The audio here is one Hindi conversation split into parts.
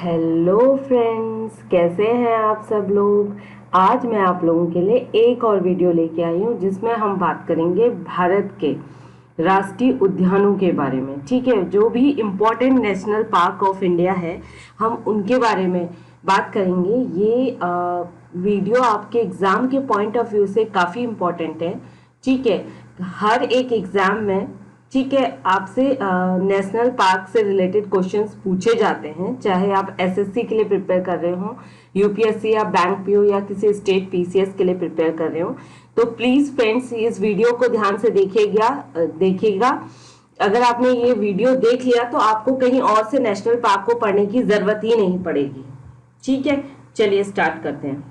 हेलो फ्रेंड्स, कैसे हैं आप सब लोग। आज मैं आप लोगों के लिए एक और वीडियो लेके आई हूँ जिसमें हम बात करेंगे भारत के राष्ट्रीय उद्यानों के बारे में। ठीक है, जो भी important national park of India है हम उनके बारे में बात करेंगे। ये वीडियो आपके एग्ज़ाम के पॉइंट ऑफ व्यू से काफ़ी इम्पोर्टेंट है। ठीक है, हर एक एग्ज़ाम में ठीक है आपसे नेशनल पार्क से रिलेटेड क्वेश्चंस पूछे जाते हैं, चाहे आप एसएससी के लिए प्रिपेयर कर रहे हो, यूपीएससी या बैंक पीओ या किसी स्टेट पीसीएस के लिए प्रिपेयर कर रहे हो। तो प्लीज फ्रेंड्स इस वीडियो को ध्यान से देखिएगा। अगर आपने ये वीडियो देख लिया तो आपको कहीं और से नेशनल पार्क को पढ़ने की जरूरत ही नहीं पड़ेगी। ठीक है, चलिए स्टार्ट करते हैं।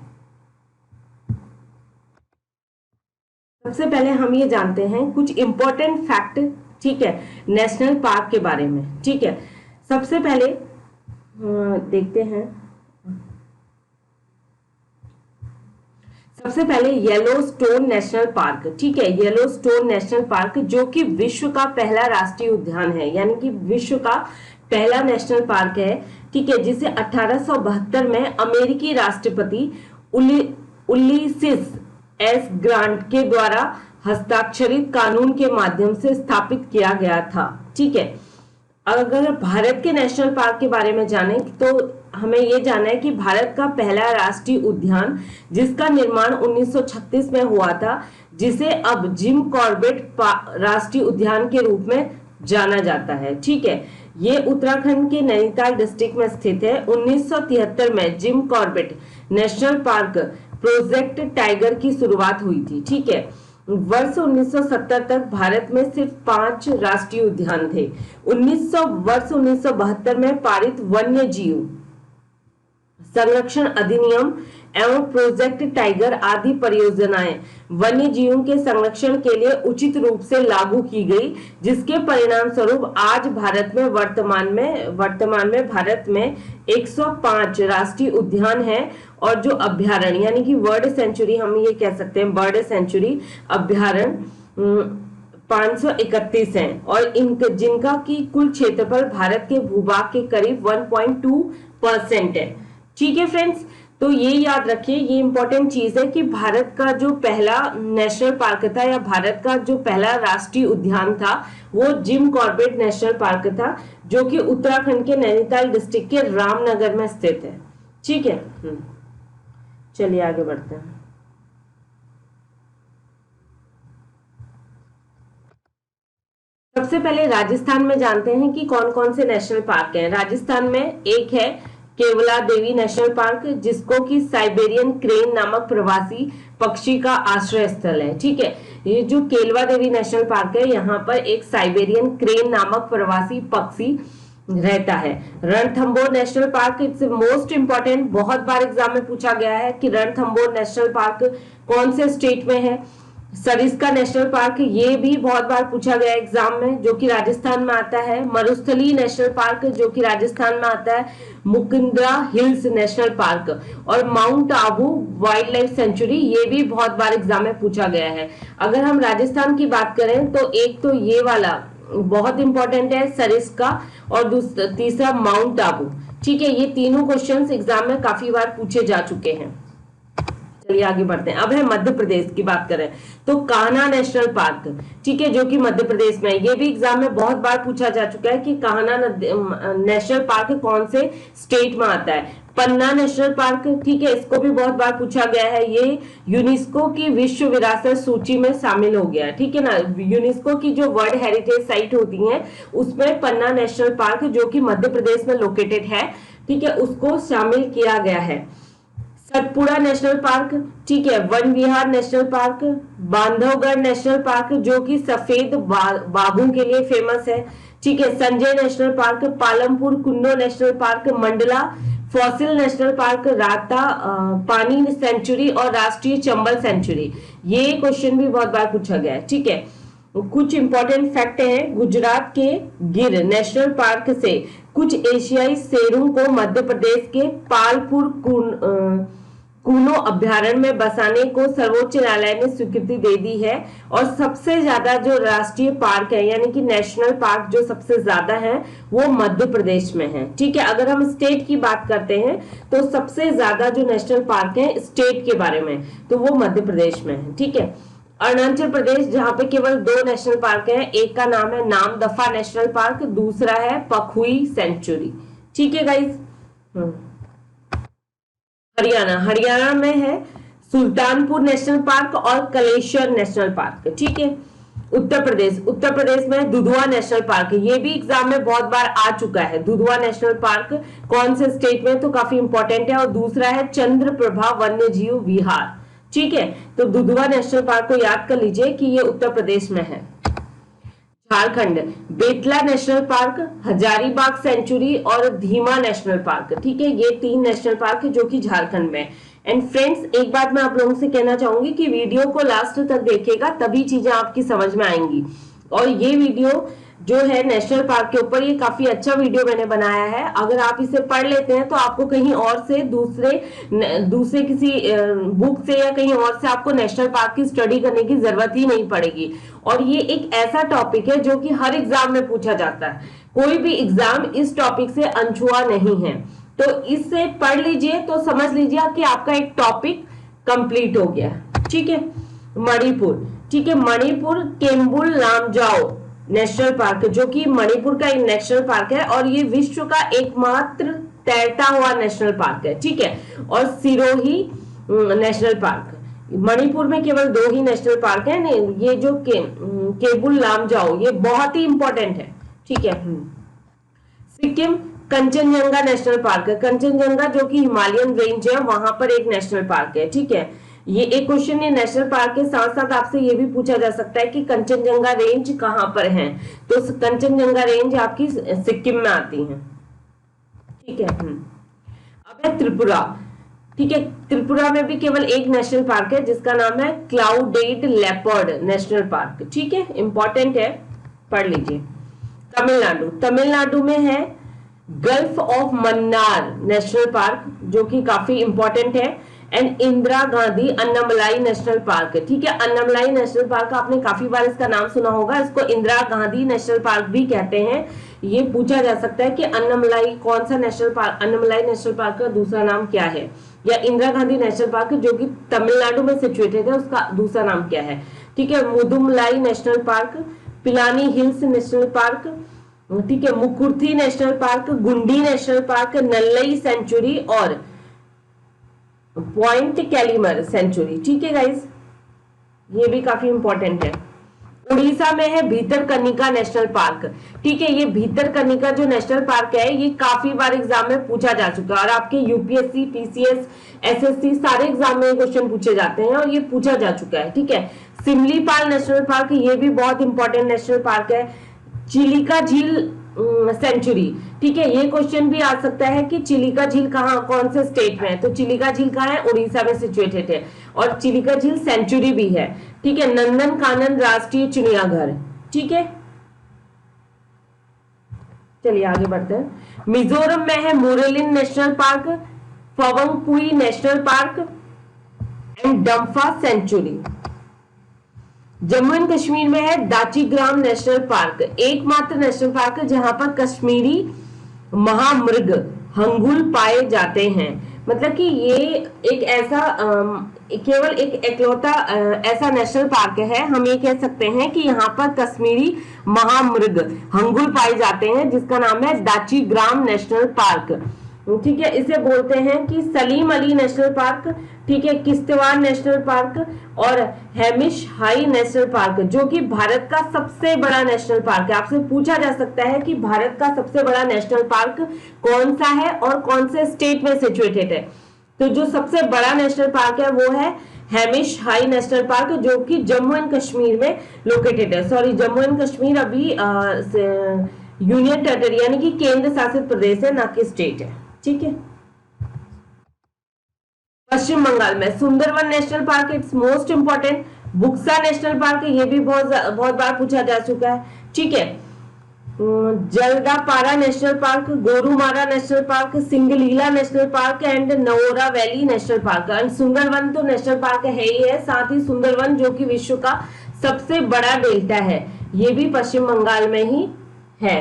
सबसे पहले हम ये जानते हैं कुछ इंपॉर्टेंट फैक्ट, ठीक है, नेशनल पार्क के बारे में। ठीक है, सबसे पहले देखते हैं। सबसे पहले येलोस्टोन नेशनल पार्क। ठीक है, येलोस्टोन नेशनल पार्क जो कि विश्व का पहला राष्ट्रीय उद्यान है, यानी कि विश्व का पहला नेशनल पार्क है। ठीक है, जिसे 1872 में अमेरिकी राष्ट्रपति उलिसिस एस ग्रांट के द्वारा हस्ताक्षरित कानून के माध्यम से स्थापित किया गया था। ठीक है, अगर भारत के नेशनल पार्क के बारे में जानें तो हमें यह जानना है कि भारत का पहला राष्ट्रीय उद्यान जिसका निर्माण 1936 में हुआ था, जिसे अब जिम कॉर्बेट राष्ट्रीय उद्यान के रूप में जाना जाता है। ठीक है, ये उत्तराखंड के नैनीताल डिस्ट्रिक्ट में स्थित है। 1973 में Jim Corbett national park project tiger की शुरुआत हुई थी। ठीक है, वर्ष 1970 तक भारत में सिर्फ 5 राष्ट्रीय उद्यान थे। वर्ष 1972 में पारित वन्य जीव संरक्षण अधिनियम एवं प्रोजेक्ट टाइगर आदि परियोजनाएं वन्य जीवों के संरक्षण के लिए उचित रूप से लागू की गई, जिसके परिणाम स्वरूप आज वर्तमान में भारत में 105 राष्ट्रीय उद्यान हैं और जो अभ्यारण्य यानी कि बर्ड सेंचुरी हम ये कह सकते हैं, बर्ड सेंचुरी अभ्यारण्य 531 हैं और जिनका की कुल क्षेत्रफल भारत के भूभाग के करीब 1.2% है। ठीक है फ्रेंड्स, तो ये याद रखिए, ये इंपॉर्टेंट चीज है कि भारत का जो पहला नेशनल पार्क था या भारत का जो पहला राष्ट्रीय उद्यान था वो जिम कॉर्बेट नेशनल पार्क था, जो कि उत्तराखंड के नैनीताल डिस्ट्रिक्ट के रामनगर में स्थित है। ठीक है, चलिए आगे बढ़ते हैं। सबसे पहले राजस्थान में जानते हैं कि कौन कौन से नेशनल पार्क हैं। राजस्थान में एक है केवला देवी नेशनल पार्क, जिसको कि साइबेरियन क्रेन नामक प्रवासी पक्षी का आश्रय स्थल है। ठीक है, ये जो केवला देवी नेशनल पार्क है यहाँ पर एक साइबेरियन क्रेन नामक प्रवासी पक्षी रहता है। Ranthambore national park it's most important, बहुत बार एग्जाम में पूछा गया है कि रणथंबोर नेशनल पार्क कौन से स्टेट में है। सरिस्का नेशनल पार्क ये भी बहुत बार पूछा गया एग्जाम में, जो कि राजस्थान में आता है। मरुस्थली नेशनल पार्क जो कि राजस्थान में आता है। मुकुंदरा हिल्स नेशनल पार्क और mount Abu wild life sanctuary ये भी बहुत बार एग्जाम में पूछा गया है। अगर हम राजस्थान की बात करें तो एक तो ये वाला बहुत इंपॉर्टेंट है सरिस्का और तीसरा माउंट आबू। ठीक है, ये तीनों क्वेश्चंस एग्जाम में काफी बार पूछे जा चुके हैं। चलिए आगे बढ़ते हैं। अब है मध्य प्रदेश की बात करें तो कान्हा नेशनल पार्क, ठीक है, जो कि मध्य प्रदेश में है। ये भी एग्जाम में बहुत बार पूछा जा चुका है कि कान्हा नेशनल पार्क कौन से स्टेट में आता है। पन्ना नेशनल पार्क, ठीक है, इसको भी बहुत बार पूछा गया है। ये यूनेस्को की विश्व विरासत सूची में शामिल हो गया। ठीक है ना, यूनेस्को की जो वर्ल्ड हेरिटेज साइट होती है उसमें पन्ना नेशनल पार्क जो कि मध्य प्रदेश में लोकेटेड है, ठीक है, उसको शामिल किया गया है। सतपुड़ा नेशनल पार्क, ठीक है, Van Vihar national park, Bandhavgarh national park जो कि सफेद बाघों के लिए फेमस है। ठीक है, Sanjay national park, Palampur Kuno national park, Mandla fossil national park, Ratapani century और राष्ट्रीय चंबल सेंचुरी। ये क्वेश्चन भी बहुत बार पूछा गया है। ठीक है, कुछ इंपॉर्टेंट फैक्ट हैं। गुजरात के गिर नेशनल पार्क से कुछ एशियाई शेरों को मध्य प्रदेश के पालपुर कूनो अभ्यारण्य में बसाने को सर्वोच्च न्यायालय ने स्वीकृति दे दी है। और सबसे ज्यादा जो राष्ट्रीय पार्क है यानी कि नेशनल पार्क जो सबसे ज्यादा है वो मध्य प्रदेश में है। ठीक है, अगर हम स्टेट की बात करते हैं तो सबसे ज्यादा जो नेशनल पार्क है स्टेट के बारे में तो वो मध्य प्रदेश में है। ठीक है, अरुणाचल प्रदेश जहां पे केवल 2 नेशनल पार्क हैं, एक का नाम है नामदफा नेशनल पार्क, दूसरा है पखुई सेंचुरी। ठीक है गाइस। हरियाणा में है सुल्तानपुर नेशनल पार्क और कलेश्वर नेशनल पार्क। ठीक है, उत्तर प्रदेश में दुधवा नेशनल पार्क, ये भी एग्जाम में बहुत बार आ चुका है। दुधवा नेशनल पार्क कौन से स्टेट में, तो काफी इंपॉर्टेंट है। और दूसरा है चंद्रप्रभा वन्य जीव विहार। ठीक है, तो दुधवा नेशनल पार्क को याद कर लीजिए कि ये उत्तर प्रदेश में है। Jharkhand Betla national park, Hazaribagh sanctuary और धीमा नेशनल पार्क। ठीक है, ये 3 नेशनल पार्क है जो कि झारखंड में। एंड फ्रेंड्स, एक बात मैं आप लोगों से कहना चाहूंगी कि वीडियो को लास्ट तक देखिएगा तभी चीजें आपकी समझ में आएंगी। और ये वीडियो जो है नेशनल पार्क के ऊपर, ये काफी अच्छा वीडियो मैंने बनाया है। अगर आप इसे पढ़ लेते हैं तो आपको कहीं और से दूसरे किसी बुक से या कहीं और से आपको नेशनल पार्क की स्टडी करने की जरूरत ही नहीं पड़ेगी। और ये एक ऐसा टॉपिक है जो कि हर एग्जाम में पूछा जाता है, कोई भी एग्जाम इस टॉपिक से अनछुआ नहीं है। तो इससे पढ़ लीजिए तो समझ लीजिए कि आपका एक टॉपिक कंप्लीट हो गया। ठीक है, मणिपुर। ठीक है, मणिपुर केम्बुल लामजाओ नेशनल पार्क, जो कि मणिपुर का एक नेशनल पार्क है और ये विश्व का एकमात्र तैरता हुआ नेशनल पार्क है। ठीक है, और सिरोही नेशनल पार्क, मणिपुर में केवल 2 ही नेशनल पार्क है। ये जो केबुल लामजाओ ये बहुत ही इंपॉर्टेंट है। ठीक है, सिक्किम कंचनजंगा नेशनल पार्क है। कंचनजंगा जो कि हिमालयन रेंज है वहां पर एक नेशनल पार्क है। ठीक है, ये एक क्वेश्चन है नेशनल पार्क के साथ साथ आपसे ये भी पूछा जा सकता है कि कंचनजंगा रेंज कहां पर है, तो कंचनजंगा रेंज आपकी सिक्किम में आती है। ठीक है, अब है त्रिपुरा। ठीक है, त्रिपुरा में भी केवल एक नेशनल पार्क है जिसका नाम है क्लाउडेड लेपर्ड नेशनल पार्क। ठीक है, इंपॉर्टेंट है, पढ़ लीजिए। तमिलनाडु में है gulf of Mannar national park जो कि काफी इंपॉर्टेंट है। And Indira Gandhi Annamalai national park. ठीक है, अन्नामलाई नेशनल पार्क आपने काफी बार इसका नाम सुना होगा, इसको इंदिरा गांधी नेशनल पार्क भी कहते हैं। ये पूछा जा सकता है कि अन्नामलाई कौन सा national park, Annamalai national park का दूसरा नाम क्या है, या इंदिरा गांधी नेशनल पार्क जो कि तमिलनाडु में सिचुएटेड है उसका दूसरा नाम क्या है। ठीक है, Mudumalai national park, Pilani hills national park, ठीक है, मुकुर्थी नेशनल पार्क, गुंडी नेशनल पार्क, नल्लई सेंचुरी और पॉइंट कैलिमर सेंचुरी। ठीक है गाइस, ये भी काफी इंपॉर्टेंट है। उड़ीसा में है भीतरकनिका नेशनल पार्क। ठीक है, ये भीतरकनिका जो नेशनल पार्क है ये काफी बार एग्जाम में पूछा जा चुका है और आपके यूपीएससी, पीसीएस, एसएससी सारे एग्जाम में क्वेश्चन पूछे जाते हैं और ये पूछा जा चुका है। ठीक है, सिमलीपाल नेशनल पार्क, ये भी बहुत इंपॉर्टेंट नेशनल पार्क है। चिलिका झील सेंचुरी। ठीक है, ये क्वेश्चन भी आ सकता है कि चिलिका झील कहाँ, कौन से स्टेट में है, तो चिलिका झील कहाँ है, उड़ीसा में सिचुएटेड है और चिलिका झील सेंचुरी भी है। ठीक है, नंदन कानन राष्ट्रीय चिड़ियाघर। ठीक है, चलिए आगे बढ़ते हैं। मिजोरम में है Murlen national park, Phawngpui national park and Dampa sanctuary. Jammu and Kashmir में है दाचीग्राम नेशनल पार्क, एकमात्र नेशनल पार्क जहां पर कश्मीरी महामृग हंगुल पाए जाते हैं। मतलब कि ये एक ऐसा केवल एक इकलौता ऐसा नेशनल पार्क है, हम ये कह सकते हैं कि यहाँ पर कश्मीरी महामृग हंगुल पाए जाते हैं जिसका नाम है दाचीग्राम नेशनल पार्क। ठीक है, इसे बोलते हैं कि सलीम अली नेशनल पार्क, ठीक है, किश्तवाड़ नेशनल पार्क और हेमिश हाई नेशनल पार्क जो कि भारत का सबसे बड़ा नेशनल पार्क है। आपसे पूछा जा सकता है कि भारत का सबसे बड़ा नेशनल पार्क कौन सा है और कौन से स्टेट में सिचुएटेड है, तो जो सबसे बड़ा नेशनल पार्क है वो है हेमिश हाई नेशनल पार्क जो कि जम्मू एंड कश्मीर में लोकेटेड है। सॉरी, जम्मू एंड कश्मीर अभी यूनियन टेरिटरी यानी कि केंद्र शासित प्रदेश है, ना कि स्टेट है। ठीक है, पश्चिम बंगाल में Sundarban national park, it's most important. Buxa national park, ये भी बहुत बार पूछा जा चुका है। ठीक है, Jaldapara national park, Gorumara national park, Singalila national park and Neora valley national park. And Sundarban तो नेशनल पार्क है ही है, साथ ही सुंदरवन जो कि विश्व का सबसे बड़ा डेल्टा है, ये भी पश्चिम बंगाल में ही है।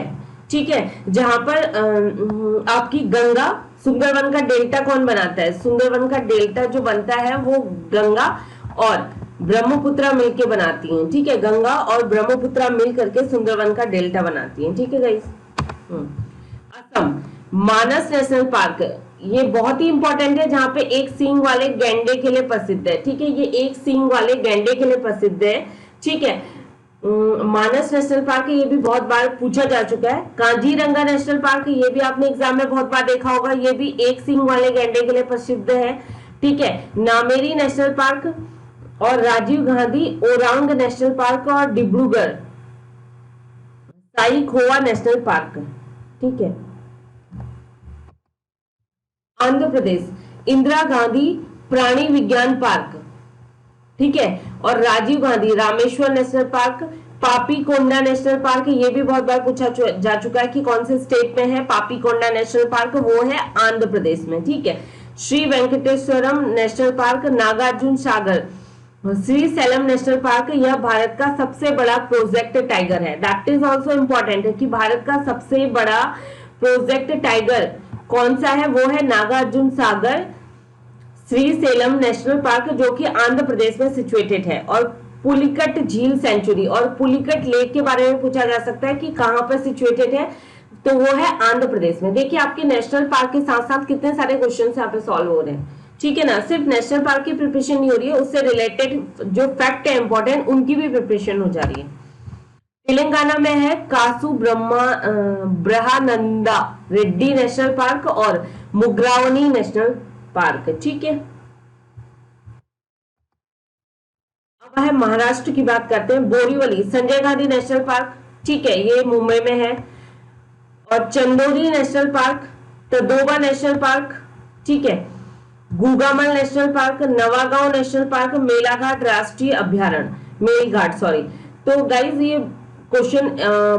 ठीक है, जहां पर आपकी गंगा, सुंदरवन का डेल्टा कौन बनाता है? सुंदरवन का डेल्टा जो बनता है वो गंगा और ब्रह्मपुत्रा मिलके बनाती हैं। ठीक है, गंगा और ब्रह्मपुत्रा मिल करके सुंदरवन का डेल्टा बनाती हैं। ठीक है गाइस। असम मानस नेशनल पार्क, ये बहुत ही इंपॉर्टेंट है, जहां पे एक सींग वाले गैंडे के लिए प्रसिद्ध है। ठीक है, ये एक सींग वाले गैंडे के लिए प्रसिद्ध है। ठीक है, मानस नेशनल पार्क, ये भी बहुत बार पूछा जा चुका है। काजीरंगा नेशनल पार्क, ये भी आपने एग्जाम में बहुत बार देखा होगा, ये भी एक सींग वाले गैंडे के लिए प्रसिद्ध है। ठीक है, नामेरी नेशनल पार्क और राजीव गांधी ओरांग नेशनल पार्क और डिब्रूगढ़ साईखोवा नेशनल पार्क। ठीक है, आंध्र प्रदेश इंदिरा गांधी प्राणी विज्ञान पार्क। ठीक है, और Rajiv Gandhi Rameshwar national park, Papikonda national park, ये भी बहुत बार पूछा जा चुका है कि कौन से स्टेट में है पापीकोंडा नेशनल पार्क, वो है आंध्र प्रदेश में। ठीक है, Shri वेंकटेश्वरम national park, Nagarjuna Sagar, Shri slam national park, यह भारत का सबसे बड़ा प्रोजेक्ट टाइगर है। दैट इज ऑल्सो इम्पोर्टेंट है कि भारत का सबसे बड़ा प्रोजेक्ट टाइगर कौन सा है, वो है नागार्जुन सागर श्री सेलम नेशनल पार्क, जो कि आंध्र प्रदेश में सिचुएटेड है। और पुलिकट झील सेंचुरी और पुलिकट लेक के बारे में पूछा जा सकता है कि कहां पर सिचुएटेड है, तो वो है आंध्र प्रदेश में। देखिए आपके नेशनल पार्क के साथ साथ कितने सारे क्वेश्चन यहाँ पे सॉल्व हो रहे हैं। ठीक है ना, सिर्फ नेशनल पार्क की प्रिपरेशन नहीं हो रही है, उससे रिलेटेड जो फैक्ट है इंपॉर्टेंट, उनकी भी प्रिपरेशन हो जा रही है। तेलंगाना में है कासु ब्रहानंदा रेड्डी नेशनल पार्क और मुग्रावनी नेशनल पार्क। ठीक है, अब है महाराष्ट्र की बात करते हैं। बोरीवली संजय गांधी नेशनल पार्क, ठीक है, ये मुंबई में है। और Chandoli national park, Tadoba national park, ठीक है, Gugamal national park, Navegaon national park, Melghat राष्ट्रीय अभ्यारण्य, मेलघाट सॉरी। तो गाइज ये question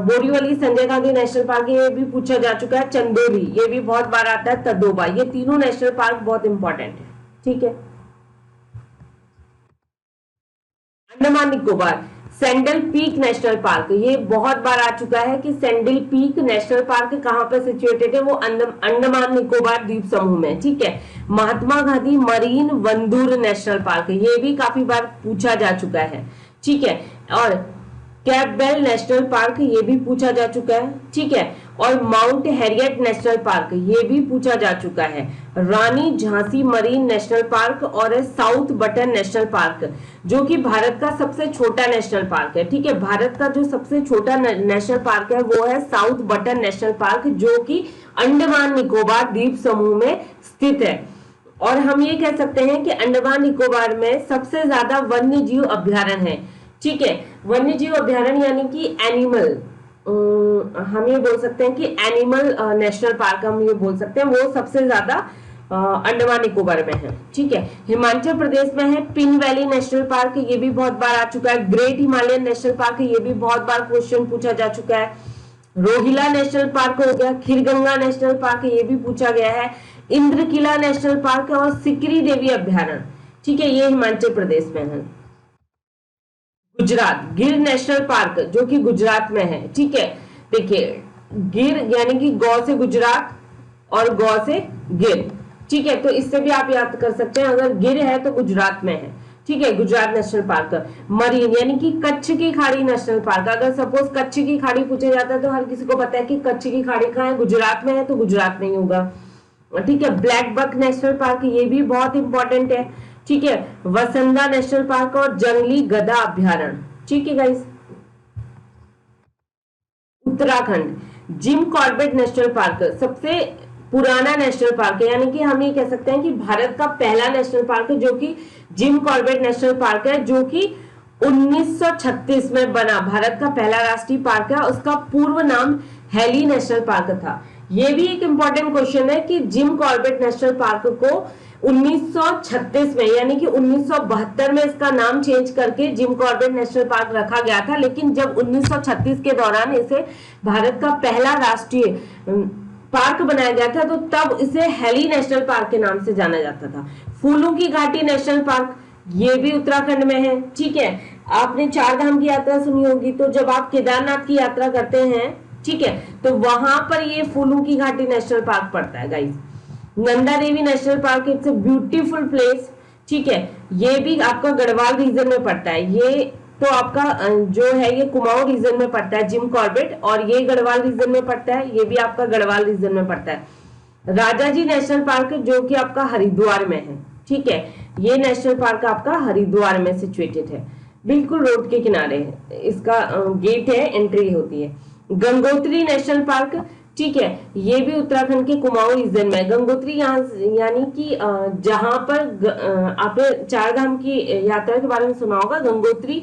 Borivali Sanjay Gandhi national park ये भी पूछा जा चुका है। चंदोली ये भी बहुत बार आता है। तदोबा, ये तीनों नेशनल पार्क बहुत इंपॉर्टेंट है। ठीक है, Andaman Nicobar sandal peak national park, ये बहुत बार आ चुका है कि सैंडल पीक नेशनल पार्क कहां पर सिचुएटेड है, वो अंडमान निकोबार द्वीप समूह में। ठीक है, Mahatma Gandhi marine Wandoor national park, ये भी काफी बार पूछा जा चुका है। ठीक है, और कैपबेल नेशनल पार्क ये भी पूछा जा चुका है। ठीक है, और माउंट हैरियट नेशनल पार्क ये भी पूछा जा चुका है। रानी झांसी मरीन नेशनल पार्क और साउथ बटन नेशनल पार्क, जो कि भारत का सबसे छोटा नेशनल पार्क है। ठीक है, भारत का जो सबसे छोटा नेशनल पार्क है वो है साउथ बटन नेशनल पार्क, जो कि अंडमान निकोबार द्वीप समूह में स्थित है। और हम ये कह सकते हैं कि अंडमान निकोबार में सबसे ज्यादा वन्य जीव अभ्यारण्य है। ठीक है, वन्य जीव अभ्यारण्य यानी कि एनिमल, हम ये बोल सकते हैं कि एनिमल नेशनल पार्क हम ये बोल सकते हैं, वो सबसे ज्यादा अंडमान निकोबार में है। ठीक है, हिमाचल प्रदेश में है पिन वैली नेशनल पार्क, ये भी बहुत बार आ चुका है। ग्रेट हिमालयन नेशनल पार्क, ये भी बहुत बार क्वेश्चन पूछा जा चुका है। रोहिला नेशनल पार्क हो गया, खीरगंगा नेशनल पार्क ये भी पूछा गया है। इंद्रकिला नेशनल पार्क और सिकरी देवी अभ्यारण्य, ठीक है, ये हिमाचल प्रदेश में है। गुजरात गिर नेशनल पार्क, जो कि गुजरात में है। ठीक है, देखिए गिर यानी कि गौ से गुजरात और गौ से गिर। ठीक है, तो इससे भी आप याद कर सकते हैं, अगर गिर है तो गुजरात में है। ठीक है, गुजरात नेशनल पार्क। मरीन यानी कि कच्छ की खाड़ी नेशनल पार्क, अगर सपोज कच्छ की खाड़ी पूछा जाता है तो हर किसी को पता है कि कच्छ की खाड़ी कहाँ है, गुजरात में है, तो गुजरात में ही होगा। ठीक है, ब्लैक बक नेशनल पार्क ये भी बहुत इंपॉर्टेंट है। ठीक है, वसंदा नेशनल पार्क और जंगली गधा अभ्यारण्य। ठीक है guys, Uttarakhand Jim Corbett national park सबसे पुराना नेशनल पार्क है, यानी कि हम ये कह सकते हैं कि भारत का पहला नेशनल पार्क है जो कि जिम कॉर्बेट नेशनल पार्क है, जो कि 1936 में बना, भारत का पहला राष्ट्रीय पार्क है। उसका पूर्व नाम हेली नेशनल पार्क था। ये भी एक इंपॉर्टेंट क्वेश्चन है कि जिम कॉर्बेट नेशनल पार्क को 1936 में यानी कि 1972 में इसका नाम चेंज करके जिम कॉर्बेट नेशनल पार्क रखा गया था, लेकिन जब 1936 के दौरान इसे भारत का पहला राष्ट्रीय पार्क बनाया गया था तो तब इसे हेली नेशनल पार्क के नाम से जाना जाता था। फूलों की घाटी नेशनल पार्क, ये भी उत्तराखंड में है। ठीक है, आपने चार धाम की यात्रा सुनी होगी, तो जब आप केदारनाथ की यात्रा करते हैं, ठीक है, तो वहां पर ये फूलों की घाटी नेशनल पार्क पड़ता है guys. Nanda Devi national park, it's a beautiful place. ठीक है, ये भी आपका गढ़वाल रीजन में पड़ता है। ये तो आपका जो है ये कुमाऊं रीजन में पड़ता है जिम कॉर्बेट, और ये गढ़वाल रीजन में पड़ता है, ये भी आपका गढ़वाल रीजन में पड़ता है। राजाजी नेशनल पार्क जो कि आपका हरिद्वार में है। ठीक है, ये नेशनल पार्क आपका हरिद्वार में सिचुएटेड है, बिल्कुल रोड के किनारे है, इसका गेट है, एंट्री होती है। गंगोत्री नेशनल पार्क, ठीक है, ये भी उत्तराखंड के कुमाऊं रीजन में। गंगोत्री यहाँ यानी कि जहां पर आपने चार धाम की यात्रा के बारे में सुना होगा, गंगोत्री,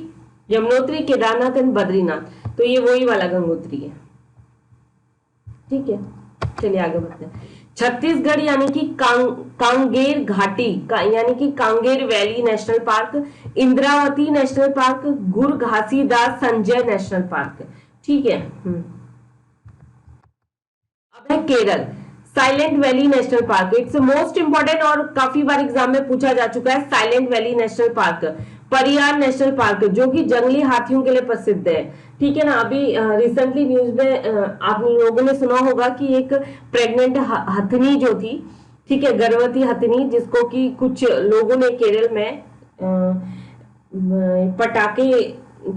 यमुनोत्री, केदारनाथ एंड बद्रीनाथ, तो ये वही वाला गंगोत्री है। ठीक है, चलिए आगे बढ़ते हैं। छत्तीसगढ़ यानी कि कांगेर घाटी यानी कि Kanger valley national park, Indravati national park, गुरु घासीदास संजय नेशनल पार्क। ठीक है, अब है Kerala, silent valley national park, it's most important और काफी बार एग्जाम में पूछा जा चुका है। Silent valley national park, Pariyar national park जो कि जंगली हाथियों के लिए प्रसिद्ध है। ठीक है ना, अभी रिसेंटली न्यूज में आप लोगों ने सुना होगा कि एक प्रेग्नेंट हथनी जो थी, ठीक है, गर्भवती हथनी, जिसको कि कुछ लोगों ने केरल में पटाखे,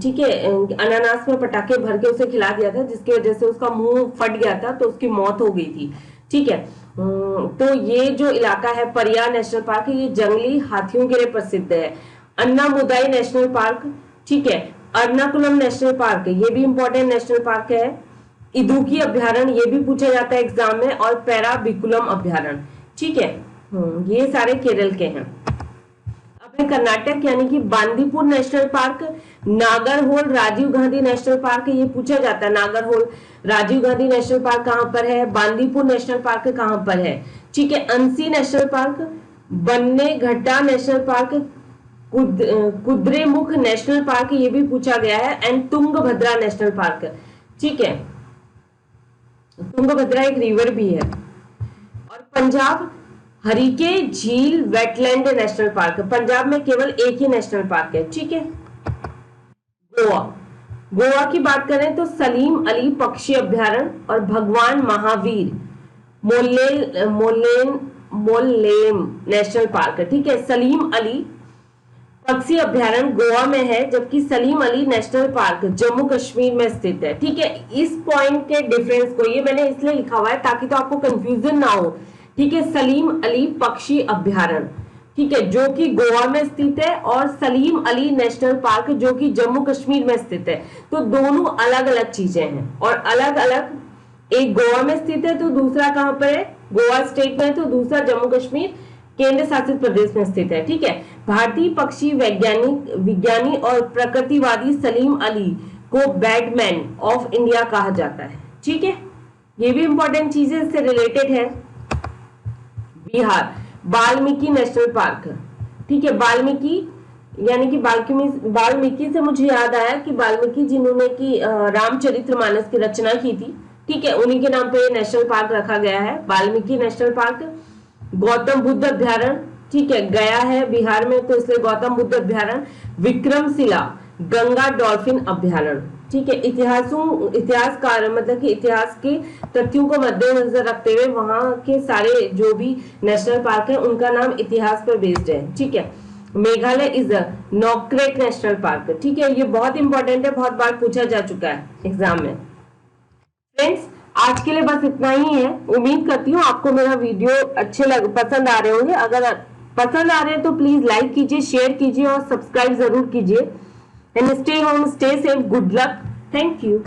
ठीक है, अनानास में पटाखे भर के उसे खिला दिया था, जिसकी वजह से उसका मुंह फट गया था, तो उसकी मौत हो गई थी। ठीक है, तो ये जो इलाका है परियार नेशनल पार्क, ये जंगली हाथियों के लिए प्रसिद्ध है। अन्नामुदाई नेशनल पार्क, ठीक है, अर्नाकुलम नेशनल पार्क, ये भी इंपॉर्टेंट नेशनल पार्क है। इदुकी अभ्यारण्य, ये भी पूछा जाता है एग्जाम में, और पैराबिकुलम अभ्यारण्य। ठीक है, ये सारे केरल के हैं। अब है कर्नाटक यानी कि Bandipur national park, Nagarhole Rajiv Gandhi national park, ये पूछा जाता है नागरहोल राजीव गांधी नेशनल पार्क कहां पर है, बांदीपुर नेशनल पार्क कहां पर है। ठीक है, Anshi national park, Bannerghatta national park, Kudremukh national park, ये भी पूछा गया है, एंड तुंगभद्रा नेशनल पार्क। ठीक है, तुंगभद्रा एक रिवर भी है। और पंजाब, हरिके झील वेटलैंड नेशनल पार्क, पंजाब में केवल एक ही नेशनल पार्क है। ठीक है, गोवा, गोवा की बात करें तो सलीम अली पक्षी अभ्यारण्य और भगवान महावीर मोल्लेम नेशनल पार्क। ठीक है, सलीम अली पक्षी अभ्यारण्य गोवा में है, जबकि सलीम अली नेशनल पार्क जम्मू कश्मीर में स्थित है। ठीक है, इस पॉइंट के डिफरेंस को ये मैंने इसलिए लिखा हुआ है ताकि तो आपको कंफ्यूजन ना हो। ठीक है, सलीम अली पक्षी अभ्यारण्य, ठीक है, जो कि गोवा में स्थित है, और सलीम अली नेशनल पार्क जो कि जम्मू कश्मीर में स्थित है। तो दोनों अलग अलग चीजें हैं, और अलग अलग, एक गोवा में स्थित है तो दूसरा कहां पर है, गोवा स्टेट में, तो दूसरा जम्मू कश्मीर केंद्र शासित प्रदेश में स्थित है। ठीक है, भारतीय पक्षी विज्ञानी और प्रकृतिवादी सलीम अली को बैटमैन ऑफ इंडिया कहा जाता है। ठीक है, ये भी इंपॉर्टेंट चीजें इससे रिलेटेड है। बिहार, वाल्मीकि नेशनल पार्क, ठीक है, वाल्मीकि यानी कि वाल्मीकि से मुझे याद आया कि वाल्मीकि जिन्होंने की रामचरितमानस की रचना की थी, ठीक है, उन्हीं के नाम पे ये नेशनल पार्क रखा गया है, वाल्मीकि नेशनल पार्क। गौतम बुद्ध अभ्यारण्य, ठीक है, गया है बिहार में, तो इसलिए गौतम बुद्ध अभ्यारण्य। विक्रमशिला गंगा डॉल्फिन अभ्यारण्य, ठीक है, इतिहासकार मतलब कि इतिहास के तथ्यों को मद्देनजर रखते हुए वहां के सारे जो भी नेशनल पार्क है उनका नाम इतिहास पर बेस्ड है। ठीक है, Meghalaya is Nokrek national park, ठीक है, ये बहुत इंपॉर्टेंट है, बहुत बार पूछा जा चुका है एग्जाम में। फ्रेंड्स, आज के लिए बस इतना ही है। उम्मीद करती हूँ आपको मेरा वीडियो पसंद आ रहे होंगे। अगर पसंद आ रहे हैं तो प्लीज लाइक कीजिए, शेयर कीजिए और सब्सक्राइब जरूर कीजिए। And stay home, stay safe, good luck, thank you.